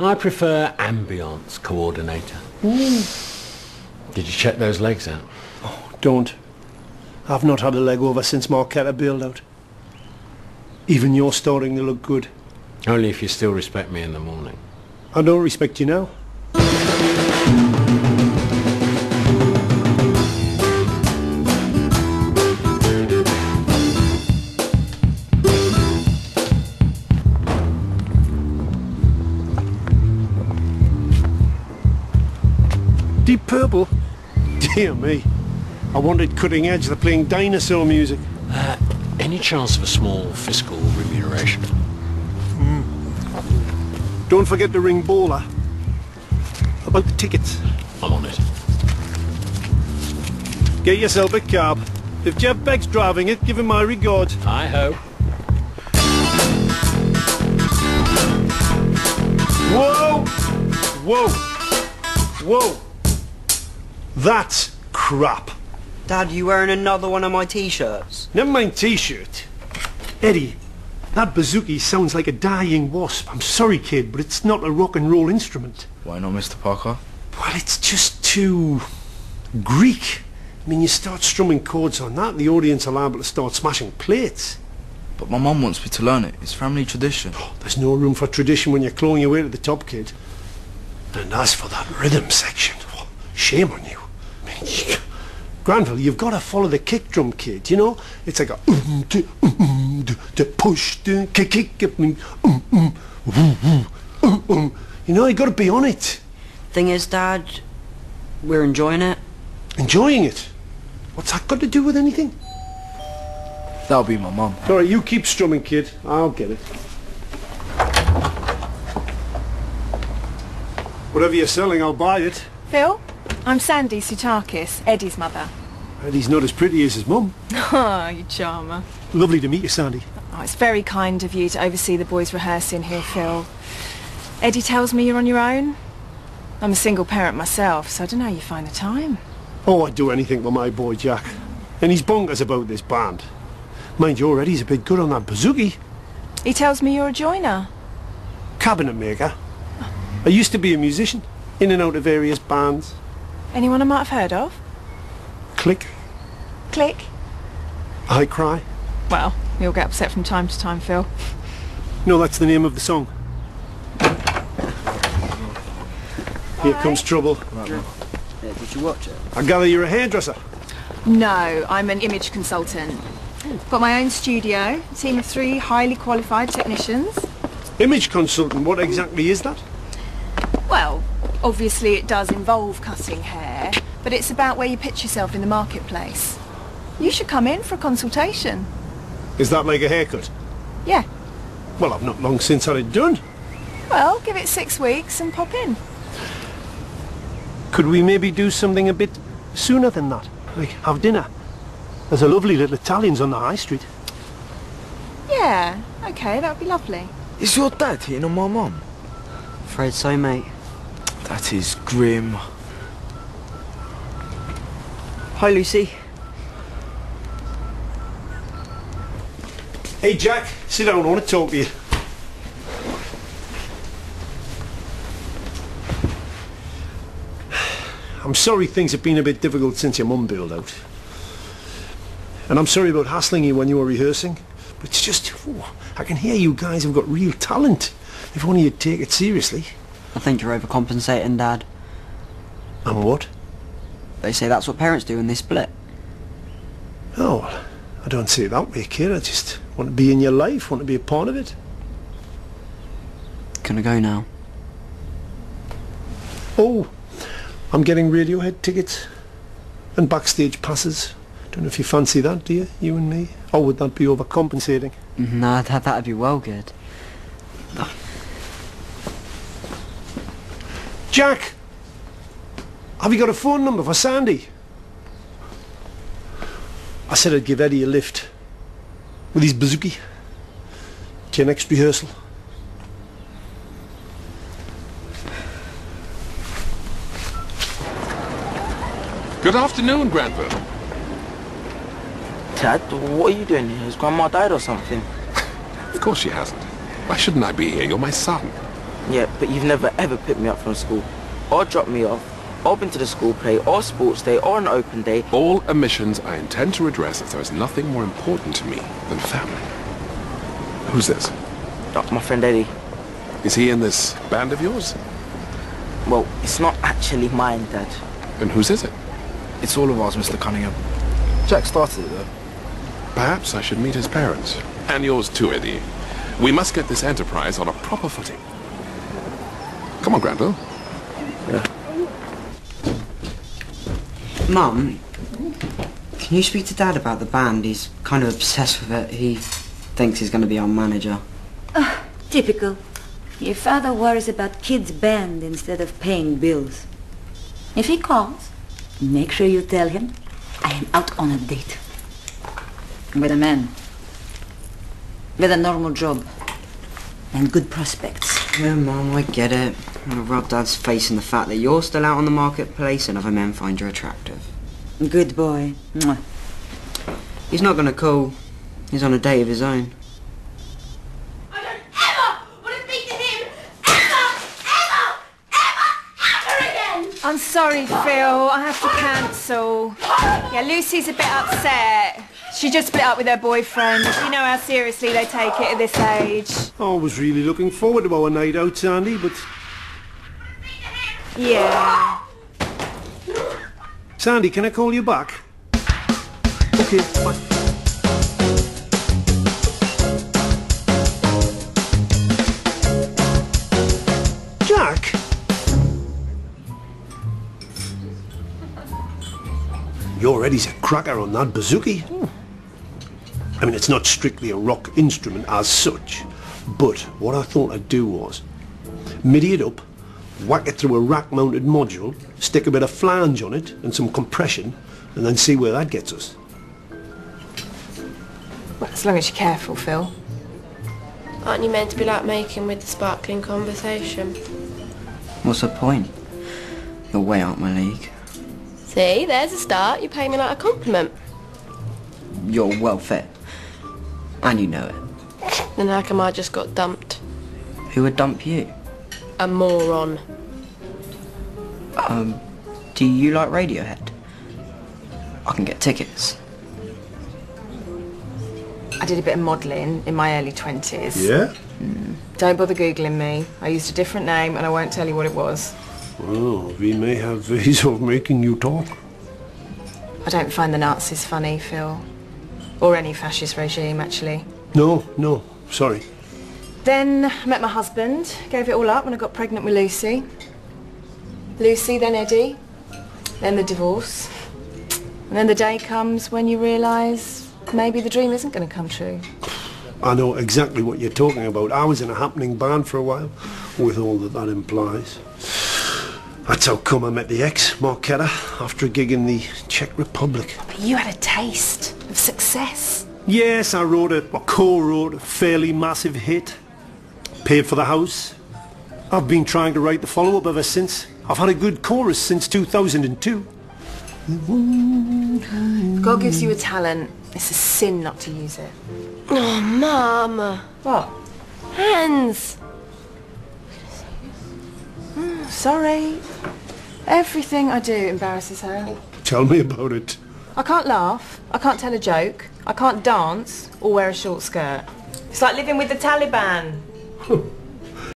I prefer ambience coordinator. Did you check those legs out? Oh, don't. I've not had a leg over since Marquetta bailed out. Even you're starting to look good. Only if you still respect me in the morning. I don't respect you now. Deep Purple? Dear me. I wanted Cutting Edge. They're playing dinosaur music. Any chance of a small fiscal remuneration? Don't forget to ring Bowler. About the tickets. I'm on it. Get yourself a cab. If Jeff Beck's driving it, give him my regards. Hi-ho. Whoa! Whoa! Whoa! That's crap. Dad, you wearing another one of my t-shirts? Never mind t-shirt. Eddie, that bouzouki sounds like a dying wasp. I'm sorry, kid, but it's not a rock and roll instrument. Why not, Mr. Parker? Well, it's just too Greek. I mean, you start strumming chords on that, the audience are liable to start smashing plates. But my mum wants me to learn it. It's family tradition. Oh, there's no room for tradition when you're clawing your way to the top, kid. And as for that rhythm section, oh, shame on you. I mean, Granville, you've got to follow the kick drum, kid, you know? It's like a push, kick, you know, you got to be on it. Thing is, Dad, we're enjoying it. Enjoying it? What's that got to do with anything? That'll be my mum. All right, you keep strumming, kid. I'll get it. Whatever you're selling, I'll buy it. Phil, I'm Sandy Soutakis, Eddie's mother. Eddie's not as pretty as his mum. Oh, you charmer. Lovely to meet you, Sandy. Oh, it's very kind of you to oversee the boys rehearsing here, Phil. Eddie tells me you're on your own. I'm a single parent myself, so I don't know how you find the time. Oh, I'd do anything for my boy Jack. And he's bonkers about this band. Mind you, Eddie's a bit good on that bouzouki. He tells me you're a joiner. Cabinet maker. I used to be a musician, in and out of various bands. Anyone I might have heard of? Click. Click. I Cry. Well, you'll get upset from time to time, Phil. No, that's the name of the song. Here comes trouble. Yeah, did you watch it? I gather you're a hairdresser. No, I'm an image consultant. Got my own studio, a team of 3 highly qualified technicians. Image consultant, what exactly is that? Well, obviously it does involve cutting hair, but it's about where you pitch yourself in the marketplace. You should come in for a consultation. Is that like a haircut? Yeah. Well, I've not long since had it done. Well, give it 6 weeks and pop in. Could we maybe do something a bit sooner than that? Like, have dinner? There's a lovely little Italians on the high street. Yeah, okay, that would be lovely. Is your dad hitting on my mum? Afraid so, mate. That is grim. Hi, Lucy. Hey, Jack, sit down, I want to talk to you. I'm sorry things have been a bit difficult since your mum bailed out. And I'm sorry about hassling you when you were rehearsing. But it's just, I can hear you guys have got real talent. If only you'd take it seriously. I think you're overcompensating, Dad. And what? They say that's what parents do when they split. Oh, well, I don't see it that way, kid. I just want to be in your life, want to be a part of it. Can I go now? Oh, I'm getting Radiohead tickets and backstage passes. Don't know if you fancy that, do you? You and me? Or would that be overcompensating? Nah, Dad, that'd be well good. Jack! Have you got a phone number for Sandy? I said I'd give Eddie a lift with his bouzouki to your next rehearsal. Good afternoon, Granville. Dad, what are you doing here? Has Grandma died or something? Of course she hasn't. Why shouldn't I be here? You're my son. Yeah, but you've never ever picked me up from school, or dropped me off, or been to the school play, or sports day, or an open day. All omissions I intend to redress, as there is nothing more important to me than family. Who's this? Oh, my friend Eddie. Is he in this band of yours? Well, it's not actually mine, Dad. And whose is it? It's all of ours, Mr. Cunningham. Jack started it, though. Perhaps I should meet his parents. And yours too, Eddie. We must get this enterprise on a proper footing. Come on, Granville. Mum, can you speak to Dad about the band? He's kind of obsessed with it. He thinks he's going to be our manager. Typical. Your father worries about kids' band instead of paying bills. If he calls, make sure you tell him I am out on a date. With a man. With a normal job. And good prospects. Yeah, Mum, I get it. I'm going to rub Dad's face in the fact that you're still out on the marketplace and other men find you attractive. Good boy. Mwah. He's not going to call. He's on a date of his own. I don't ever want to speak to him ever again! I'm sorry, Phil. I have to cancel. Yeah, Lucy's a bit upset. She just split up with her boyfriend. You know how seriously they take it at this age. I was really looking forward to our night out, Sandy, but... Yeah. Sandy, can I call you back? Okay, bye. Jack? Your Eddie's a cracker on that bouzouki. I mean, it's not strictly a rock instrument as such, but what I thought I'd do was MIDI it up, whack it through a rack-mounted module, stick a bit of flange on it and some compression, and then see where that gets us. Well, as long as you're careful, Phil. Aren't you meant to be like making with the sparkling conversation? What's the point? You're way out my league. See, there's a start. You pay me like a compliment. You're well fed. And you know it. Then how come I just got dumped? Who would dump you? A moron. Do you like Radiohead? I can get tickets. I did a bit of modelling in my early 20s. Yeah? Don't bother Googling me. I used a different name and I won't tell you what it was. Well, we may have ways of making you talk. I don't find the Nazis funny, Phil. Or any fascist regime, actually. No, sorry. Then I met my husband, gave it all up when I got pregnant with Lucy. Lucy, then Eddie, then the divorce. And then the day comes when you realise maybe the dream isn't going to come true. I know exactly what you're talking about. I was in a happening band for a while, with all that implies. That's how come I met the ex, Marketa, after a gig in the Czech Republic. But you had a taste of success. Yes, I co-wrote a fairly massive hit. Paid for the house. I've been trying to write the follow-up ever since. I've had a good chorus since 2002. God gives you a talent. It's a sin not to use it. Oh, Mum. What? Hands. Sorry. Everything I do embarrasses her. Tell me about it. I can't laugh, I can't tell a joke, I can't dance or wear a short skirt. It's like living with the Taliban.